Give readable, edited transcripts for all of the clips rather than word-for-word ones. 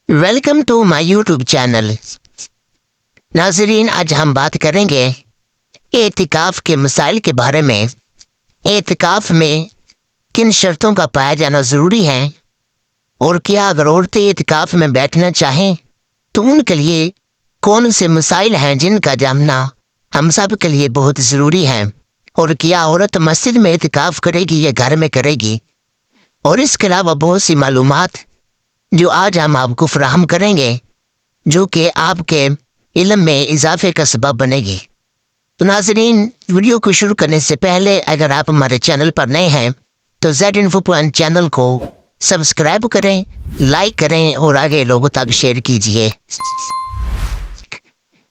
Welcome to my YouTube channel. नाजरीन, आज हम बात करेंगे एतिकाफ के मसाइल के बारे में। एतिकाफ में किन शर्तों का पाया जाना ज़रूरी है और क्या अगर औरतें एतिकाफ में बैठना चाहें तो उनके लिए कौन से मसाइल हैं जिनका जानना हम सब के लिए बहुत ज़रूरी है, और क्या औरत मस्जिद में एतिकाफ करेगी या घर में करेगी, और इसके अलावा बहुत सी मालूमात जो आज हम आपको फराहम करेंगे जो कि आपके इल्म में इजाफे का सबब बनेगी। तो नाज़रीन, वीडियो को शुरू करने से पहले अगर आप हमारे चैनल पर नए हैं तो Z-Info Point चैनल को सब्सक्राइब करें, लाइक करें और आगे लोगों तक शेयर कीजिए।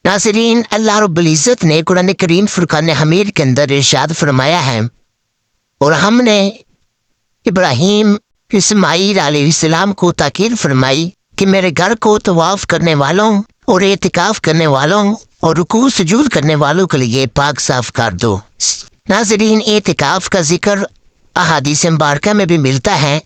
नाज़रीन, अल्लाह रब्बुल इज़्ज़त ने कुरान करीम फुरकान हमीद के अंदर इरशाद फरमाया है, और हमने इब्राहीम इस्माईल अलैहिस्सलाम को ताकीद फरमाई कि मेरे घर को तवाफ करने वालों और एतिकाफ करने वालों और रुकू सुजूद करने वालों के लिए पाक साफ कर दो। नाज़रीन, एतिकाफ का जिक्र अहादीस मुबारका में भी मिलता है,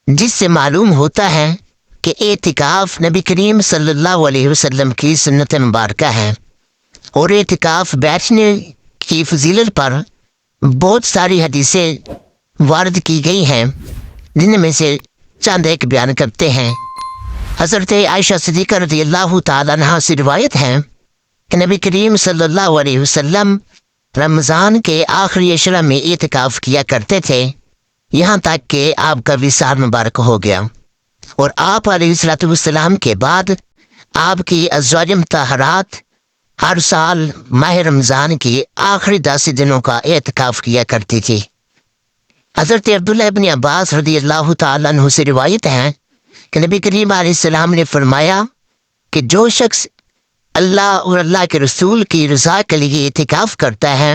जिससे मालूम होता है कि एतिकाफ नबी करीम सल्लल्लाहु अलैहि वसल्लम की सुन्नत मुबारका है, और एतिकाफ बैठने की फजीलत पर बहुत सारी हदीसें वारद की गई हैं, जिनमें से चंद एक बयान करते हैं। हज़रत आयशा सिद्दीक़ा रज़ियल्लाहु ताला अन्हा से रिवायत है कि नबी करीम सल्लल्लाहु अलैहि वसल्लम रमज़ान के आखिरी अशरा में एतिकाफ किया करते थे, यहाँ तक कि आपका विसाल मुबारक हो गया, और आप अलैहिस्सलातु वस्सलाम के बाद आपकी अज़वाज मुतहरात हर साल माह रमज़ान की आखिरी 10 दिनों का एतिकाफ किया करती थी। हज़रत अब्दुल्लाह इब्न अब्बास रज़ियल्लाहु ताला अन्हु से रिवायत है कि नबी करीम अलैहिस्सलाम ने फरमाया कि जो शख्स अल्लाह और अल्लाह के रसूल की रज़ा के लिए इतिकाफ करता है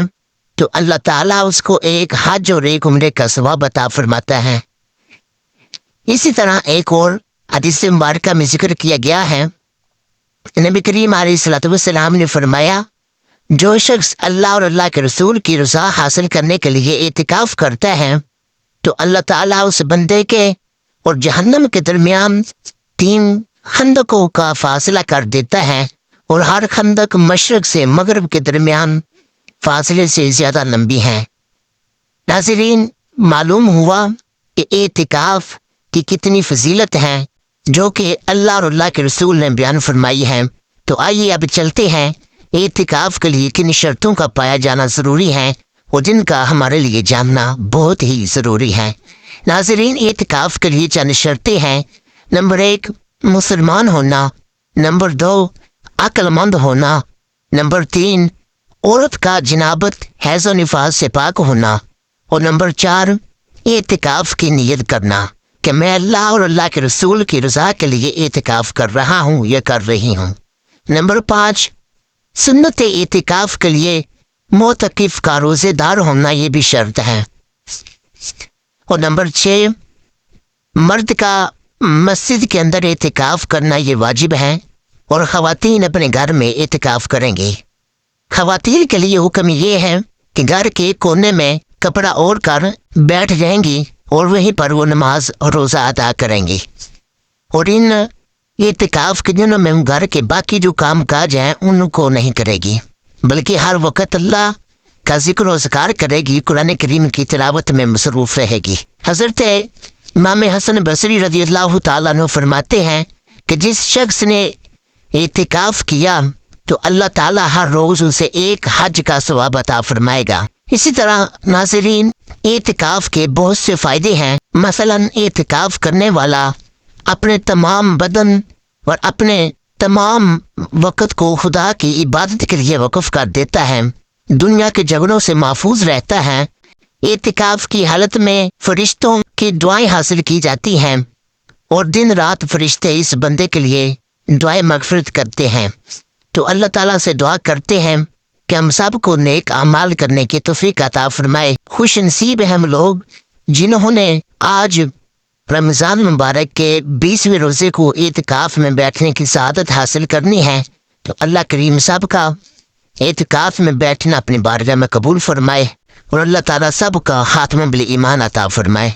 तो अल्लाह ताला उसको एक हज और एक उम्रे का सवाब अता फरमाता है। इसी तरह एक और हदीस मुबारका में जिक्र किया गया है, नबी करीम अलैहिस्सलातु वस्सलाम ने फरमाया जो शख्स अल्लाह और अल्लाह के रसूल की रज़ा हासिल करने के लिए इतिकाफ करता है तो अल्लाह ताला उस बंदे के और जहन्नम के दरमियान 3 खंदकों का फासला कर देता है, और हर खंदक मशरक से मगरब के दरमियान फासले से ज़्यादा लंबी है। नाज़रीन, मालूम हुआ कि एतिकाफ की कितनी फजीलत है जो कि अल्लाह और अल्लाह के रसूल ने बयान फरमाई है। तो आइए अब चलते हैं एतिकाफ के लिए किन शर्तों का पाया जाना ज़रूरी है और जिनका हमारे लिए जानना बहुत ही ज़रूरी है। नाज़रीन, एतिकाफ के लिए चंद शर्तें हैं। नंबर 1, मुसलमान होना। नंबर 2, अक्लमंद होना। नंबर 3, औरत का जनाबत हैज़ और निफास से पाक होना। और नंबर 4, एतिकाफ की नीयत करना कि मैं अल्लाह और अल्लाह के रसूल की रज़ा के लिए एतिकाफ कर रहा हूँ या कर रही हूँ। नंबर 5, सुन्नत एतिकाफ के लिए मोतकिफ का रोज़ेदार होना, ये भी शर्त है। और नंबर 6, मर्द का मस्जिद के अंदर एतिकाफ करना ये वाजिब है, और ख़वातीन अपने घर में एतिकाफ करेंगे। ख़वातीन के लिए हुक्म ये है कि घर के कोने में कपड़ा ओढ़ कर बैठ जाएंगी और वहीं पर वो नमाज और रोज़ा अदा करेंगी, और इन एतिकाफ के दिनों में घर के बाकी जो काम काज हैं उनको नहीं करेगी, बल्कि हर वक्त अल्लाह का जिक्र और ज़िक्र करेगी, कुरान करीम की तिलावत में मसरूफ़ रहेगी। हज़रत इमाम हसन बसरी रज़ियल्लाहु ताला अन्हु फरमाते हैं कि जिस शख्स ने एतिकाफ किया तो अल्लाह ताला हर रोज़ उसे एक हज का सवाब अता फरमाएगा। इसी तरह नाज़रीन, एतिकाफ के बहुत से फ़ायदे हैं। मसलन एतिकाफ करने वाला अपने तमाम बदन और अपने तमाम वक़्त को खुदा की इबादत के लिए वक़फ़ कर देता है, दुनिया के झगड़ों से महफूज रहता है। एतिकाफ की हालत में फरिश्तों की दुआएं हासिल की जाती हैं, और दिन रात फरिश्ते इस बंदे के लिए दुआएं मग़फ़िरत करते हैं। तो अल्लाह ताला से दुआ करते हैं कि हम सब को नेक अमाल करने की तौफ़ीक़ अता फरमाए। खुश नसीब हैं हम लोग जिन्होंने आज रमज़ान मुबारक के 20वें रोज़े को एतिकाफ में बैठने की सआदत हासिल करनी है। तो अल्लाह करीम सब का एतिकाफ में बैठना अपनी बारगाह में कबूल फरमाए, और अल्लाह ताला सब का खात्मा बिल ईमान अता फरमाए।